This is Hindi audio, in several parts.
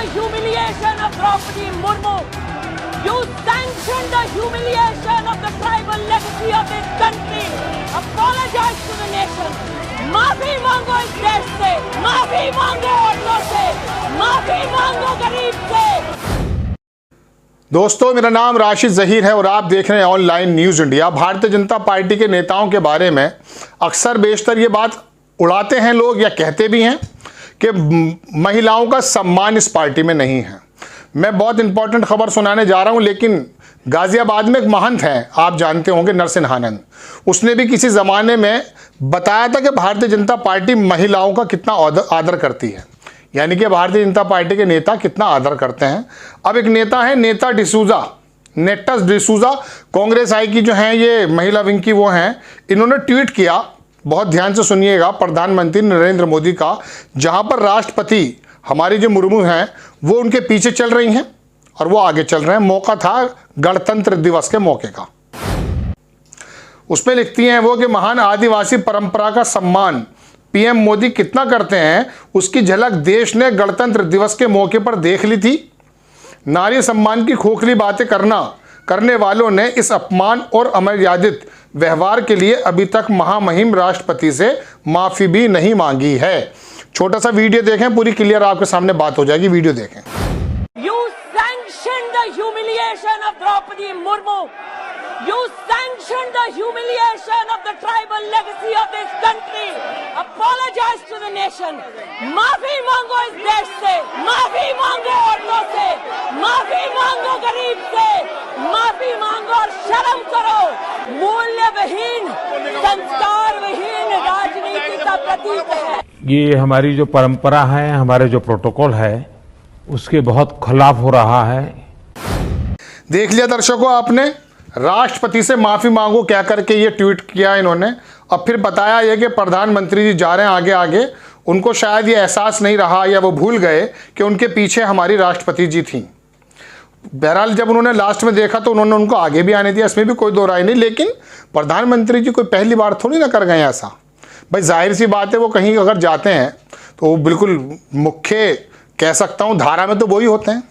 humiliation of Draupadi Murmu. You sanctioned the humiliation of the tribal legacy of this country. Apologize to the nation. माफी मांगो इस देश से, माफी मांगो औरतों से, माफी मांगो गरीब से। दोस्तों, मेरा नाम राशिद ज़हीर है और आप देख रहे हैं online news India. Bharatiya Janata party के नेताओं के बारे में अक्सर बेशतर ये बात उड़ाते हैं लोग या कहते भी हैं कि महिलाओं का सम्मान इस पार्टी में नहीं है। मैं बहुत इंपॉर्टेंट खबर सुनाने जा रहा हूं, लेकिन गाजियाबाद में एक महंत हैं, आप जानते होंगे, नरसिंहानंद। उसने भी किसी ज़माने में बताया था कि भारतीय जनता पार्टी महिलाओं का कितना आदर करती है, यानी कि भारतीय जनता पार्टी के नेता कितना आदर करते हैं। अब एक नेता है, नेता डिसूजा, नेटस डिसूजा, कांग्रेस आई की जो हैं ये महिला विंग की वो हैं। इन्होंने ट्वीट किया, बहुत ध्यान से सुनिएगा, प्रधानमंत्री नरेंद्र मोदी का, जहां पर राष्ट्रपति हमारी जो मुर्मू हैं वो उनके पीछे चल रही हैं और वो आगे चल रहे हैं। मौका था गणतंत्र दिवस के मौके का। उसमें लिखती हैं वो कि महान आदिवासी परंपरा का सम्मान पीएम मोदी कितना करते हैं, उसकी झलक देश ने गणतंत्र दिवस के मौके पर देख ली थी। नारी सम्मान की खोखली बातें करने वालों ने इस अपमान और अमर्यादित व्यवहार के लिए अभी तक महामहिम राष्ट्रपति से माफी भी नहीं मांगी है। छोटा सा वीडियो देखें, पूरी क्लियर आपके सामने बात हो जाएगी। वीडियो देखें। You sanctioned the humiliation of Draupadi Murmu. You sanctioned the humiliation of the tribal legacy of this country. Apologize to the nation. माफी मांगो इस देश से, माफी मांगो औरतों से, माफी मांगो गरीब से, माफी मांगो और शर्म करो। मूल्यविहीन, संस्कारविहीन राजनीति का प्रतीक है। ये हमारी जो परंपरा है, हमारे जो प्रोटोकॉल है, उसके बहुत खिलाफ हो रहा है। देख लिया दर्शकों आपने, राष्ट्रपति से माफी मांगो क्या करके ये ट्वीट किया इन्होंने। अब फिर बताया ये कि प्रधानमंत्री जी जा रहे हैं आगे आगे, उनको शायद ये एहसास नहीं रहा या वो भूल गए कि उनके पीछे हमारी राष्ट्रपति जी थी। बहरहाल जब उन्होंने लास्ट में देखा तो उन्होंने उनको आगे भी आने दिया, इसमें भी कोई दो राय नहीं। लेकिन प्रधानमंत्री जी कोई पहली बार थोड़ी ना कर गए ऐसा। भाई जाहिर सी बात है, वो कहीं अगर जाते हैं तो वो बिल्कुल मुख्य कह सकता हूँ धारा में तो वही होते हैं।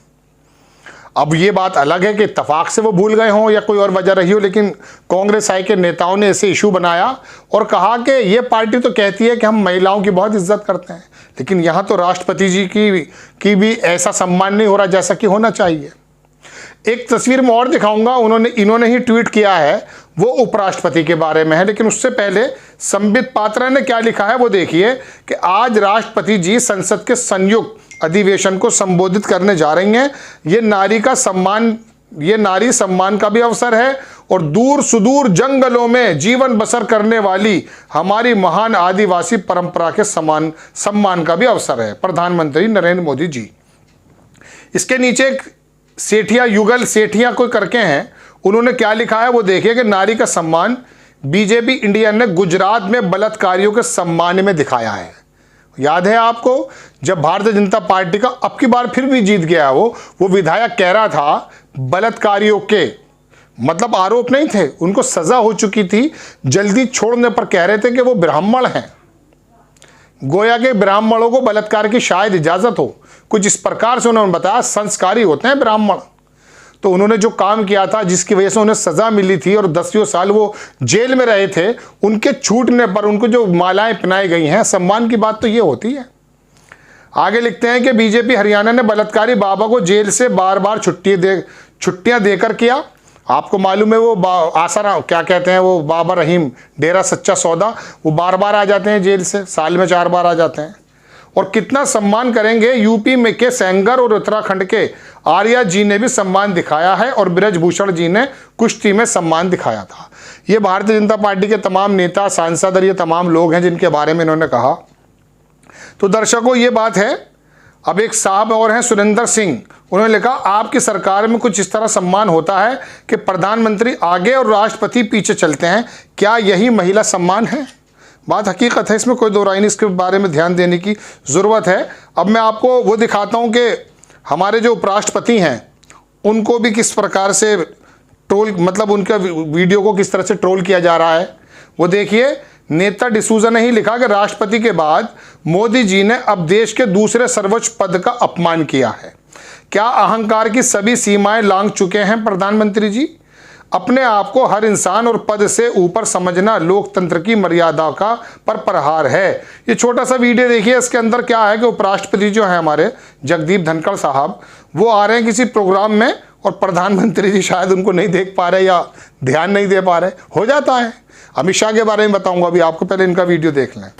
अब ये बात अलग है कि इत्तेफाक से वो भूल गए हों या कोई और वजह रही हो, लेकिन कांग्रेस आई के नेताओं ने इसे इशू बनाया और कहा कि ये पार्टी तो कहती है कि हम महिलाओं की बहुत इज्जत करते हैं, लेकिन यहाँ तो राष्ट्रपति जी की भी ऐसा सम्मान नहीं हो रहा जैसा कि होना चाहिए। एक तस्वीर में और दिखाऊंगा, इन्होंने ही ट्वीट किया है, वो उपराष्ट्रपति के बारे में है। लेकिन उससे पहले संबित पात्रा ने क्या लिखा है वो देखिए कि आज राष्ट्रपति जी संसद के संयुक्त अधिवेशन को संबोधित करने जा रही हैं। ये नारी सम्मान का भी अवसर है और दूर सुदूर जंगलों में जीवन बसर करने वाली हमारी महान आदिवासी परंपरा के सम्मान का भी अवसर है। प्रधानमंत्री नरेंद्र मोदी जी। इसके नीचे एक सेठिया युगल सेठिया कोई करके हैं, उन्होंने क्या लिखा है वो देखिए कि नारी का सम्मान बीजेपी इंडिया ने गुजरात में बलात्कारियों के सम्मान में दिखाया है। याद है आपको, जब भारतीय जनता पार्टी का अब की बार फिर भी जीत गया वो विधायक कह रहा था बलात्कारियों के मतलब आरोप नहीं थे, उनको सजा हो चुकी थी, जल्दी छोड़ने पर कह रहे थे कि वो ब्राह्मण हैं, गोया के ब्राह्मणों को बलात्कार की शायद इजाजत हो, कुछ इस प्रकार से उन्होंने बताया। संस्कारी होते हैं ब्राह्मण। तो उन्होंने जो काम किया था जिसकी वजह से उन्हें सजा मिली थी और 10 साल वो जेल में रहे थे, उनके छूटने पर उनको जो मालाएं पहनाई गई हैं, सम्मान की बात तो ये होती है। आगे लिखते हैं कि बीजेपी हरियाणा ने बलात्कारी बाबा को जेल से बार बार छुट्टियां देकर किया। आपको मालूम है वो आसरा क्या कहते हैं, वो बाबा रहीम डेरा सच्चा सौदा, वो बार बार आ जाते हैं जेल से, साल में 4 बार आ जाते हैं। और कितना सम्मान करेंगे, यूपी में के सेंगर और उत्तराखंड के आर्या जी ने भी सम्मान दिखाया है और ब्रजभूषण जी ने कुश्ती में सम्मान दिखाया था। ये भारतीय जनता पार्टी के तमाम नेता, सांसद और ये तमाम लोग हैं जिनके बारे में इन्होंने कहा। तो दर्शकों ये बात है। अब एक साहब और हैं सुरेंद्र सिंह, उन्होंने लिखा आपकी सरकार में कुछ इस तरह सम्मान होता है कि प्रधानमंत्री आगे और राष्ट्रपति पीछे चलते हैं, क्या यही महिला सम्मान है? बात हकीकत है, इसमें कोई दो राय नहीं, इसके बारे में ध्यान देने की ज़रूरत है। अब मैं आपको वो दिखाता हूँ कि हमारे जो उपराष्ट्रपति हैं उनको भी किस प्रकार से ट्रोल, मतलब उनका वीडियो को किस तरह से ट्रोल किया जा रहा है वो देखिए। नेता डिसूजा ने ही लिखा कि राष्ट्रपति के बाद मोदी जी ने अब देश के दूसरे सर्वोच्च पद का अपमान किया है। क्या अहंकार की सभी सीमाएं लांघ चुके हैं प्रधानमंत्री जी? अपने आप को हर इंसान और पद से ऊपर समझना लोकतंत्र की मर्यादा का पर प्रहार है। ये छोटा सा वीडियो देखिए, इसके अंदर क्या है कि उपराष्ट्रपति जो है हमारे जगदीप धनखड़ साहब, वो आ रहे हैं किसी प्रोग्राम में और प्रधानमंत्री जी शायद उनको नहीं देख पा रहे या ध्यान नहीं दे पा रहे। हो जाता है। अमित शाह के बारे में बताऊंगा अभी आपको, पहले इनका वीडियो देख लें।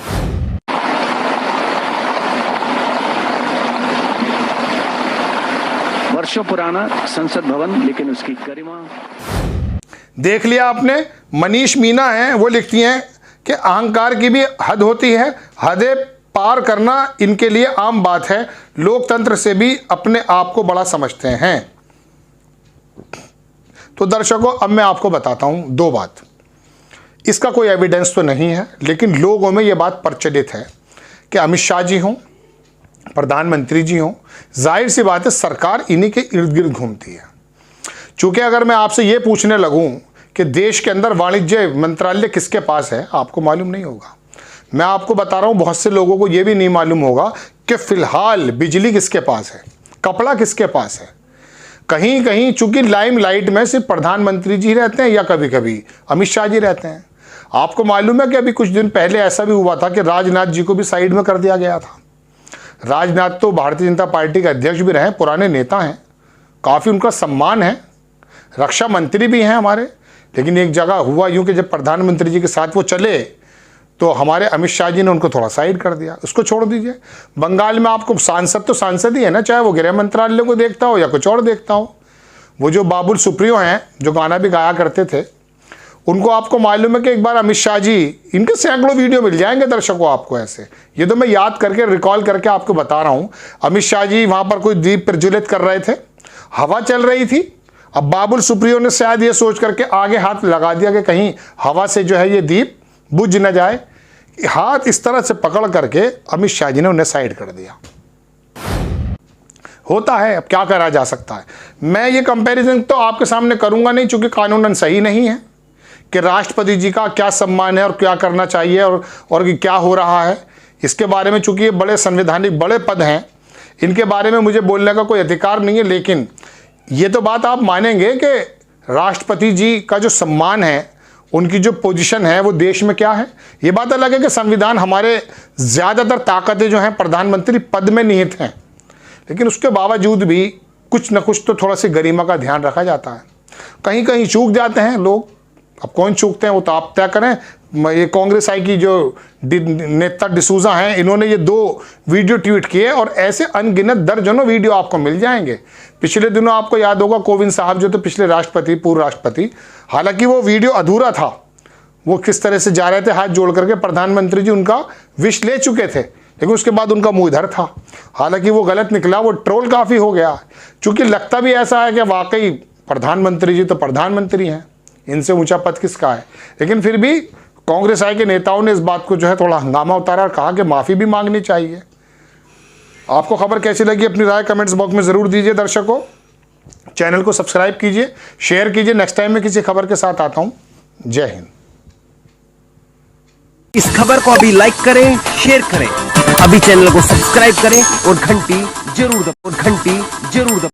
वर्षों पुराना संसद भवन, लेकिन उसकी गरिमा। देख लिया आपने। मनीष मीना हैं, वो लिखती हैं कि अहंकार की भी हद होती है, हदें पार करना इनके लिए आम बात है, लोकतंत्र से भी अपने आप को बड़ा समझते हैं। तो दर्शकों, अब मैं आपको बताता हूं दो बात। इसका कोई एविडेंस तो नहीं है, लेकिन लोगों में यह बात प्रचलित है कि अमित शाह जी हों, प्रधानमंत्री जी हों, जाहिर सी बात है सरकार इन्हीं के इर्द गिर्द घूमती है। चूंकि अगर मैं आपसे ये पूछने लगूं कि देश के अंदर वाणिज्य मंत्रालय किसके पास है, आपको मालूम नहीं होगा। मैं आपको बता रहा हूं, बहुत से लोगों को यह भी नहीं मालूम होगा कि फिलहाल बिजली किसके पास है, कपड़ा किसके पास है। कहीं कहीं चूंकि लाइमलाइट में सिर्फ प्रधानमंत्री जी रहते हैं या कभी कभी अमित शाह जी रहते हैं। आपको मालूम है कि अभी कुछ दिन पहले ऐसा भी हुआ था कि राजनाथ जी को भी साइड में कर दिया गया था। राजनाथ तो भारतीय जनता पार्टी के अध्यक्ष भी रहे, पुराने नेता हैं, काफ़ी उनका सम्मान है, रक्षा मंत्री भी हैं हमारे। लेकिन एक जगह हुआ यूँ कि जब प्रधानमंत्री जी के साथ वो चले तो हमारे अमित शाह जी ने उनको थोड़ा साइड कर दिया। उसको छोड़ दीजिए। बंगाल में आपको सांसद तो सांसद ही है ना, चाहे वो गृह मंत्रालय को देखता हो या कुछ और देखता हो। वो जो बाबुल सुप्रियो हैं, जो गाना भी गाया करते थे, उनको आपको मालूम है कि एक बार अमित शाह जी, इनके सैकड़ों वीडियो मिल जाएंगे दर्शकों आपको ऐसे। ये तो मैं याद करके रिकॉल करके आपको बता रहा हूँ। अमित शाह जी वहाँ पर कोई दीप प्रज्वलित कर रहे थे, हवा चल रही थी। अब बाबुल सुप्रियो ने शायद ये सोच करके आगे हाथ लगा दिया कि कहीं हवा से जो है ये दीप बुझ न जाए। हाथ इस तरह से पकड़ करके अमित शाह जी ने उन्हें साइड कर दिया। होता है, अब क्या करा जा सकता है। मैं ये कंपैरिजन तो आपके सामने करूंगा नहीं, चूंकि कानूनन सही नहीं है कि राष्ट्रपति जी का क्या सम्मान है और क्या करना चाहिए और क्या हो रहा है इसके बारे में। चूंकि ये बड़े संवैधानिक बड़े पद हैं, इनके बारे में मुझे बोलने का कोई अधिकार नहीं है। लेकिन ये तो बात आप मानेंगे कि राष्ट्रपति जी का जो सम्मान है, उनकी जो पोजीशन है, वो देश में क्या है। ये बात अलग है कि संविधान हमारे ज़्यादातर ताकतें जो हैं प्रधानमंत्री पद में निहित हैं, लेकिन उसके बावजूद भी कुछ न कुछ तो थोड़ा सी गरिमा का ध्यान रखा जाता है। कहीं कहीं चूक जाते हैं लोग। अब कौन चूकते हैं वो तो आप तय करें। ये कांग्रेस आई की जो नेता डिसूजा हैं, इन्होंने ये 2 वीडियो ट्वीट किए और ऐसे अनगिनत दर्जनों वीडियो आपको मिल जाएंगे। पिछले दिनों आपको याद होगा कोविंद साहब जो तो पिछले राष्ट्रपति, पूर्व राष्ट्रपति, हालांकि वो वीडियो अधूरा था, वो किस तरह से जा रहे थे हाथ जोड़ करके, प्रधानमंत्री जी उनका विश ले चुके थे, लेकिन उसके बाद उनका मुंह इधर था। हालांकि वो गलत निकला, वो ट्रोल काफ़ी हो गया, चूँकि लगता भी ऐसा है कि वाकई प्रधानमंत्री जी तो प्रधानमंत्री हैं, इनसे ऊंचा पद किसका है। लेकिन फिर भी कांग्रेस आई के नेताओं ने इस बात को जो है थोड़ा हंगामा उतारा और कहा कि माफ़ी भी मांगनी चाहिए। आपको खबर कैसी लगी अपनी राय कमेंट्स बॉक्स में ज़रूर दीजिए। दर्शकों, चैनल को सब्सक्राइब कीजिए, शेयर कीजिए। नेक्स्ट टाइम मैं किसी खबर के साथ आता हूं। जय हिंद। इस खबर को अभी लाइक करें, शेयर करें, अभी चैनल को सब्सक्राइब करें और घंटी जरूर दबाएं।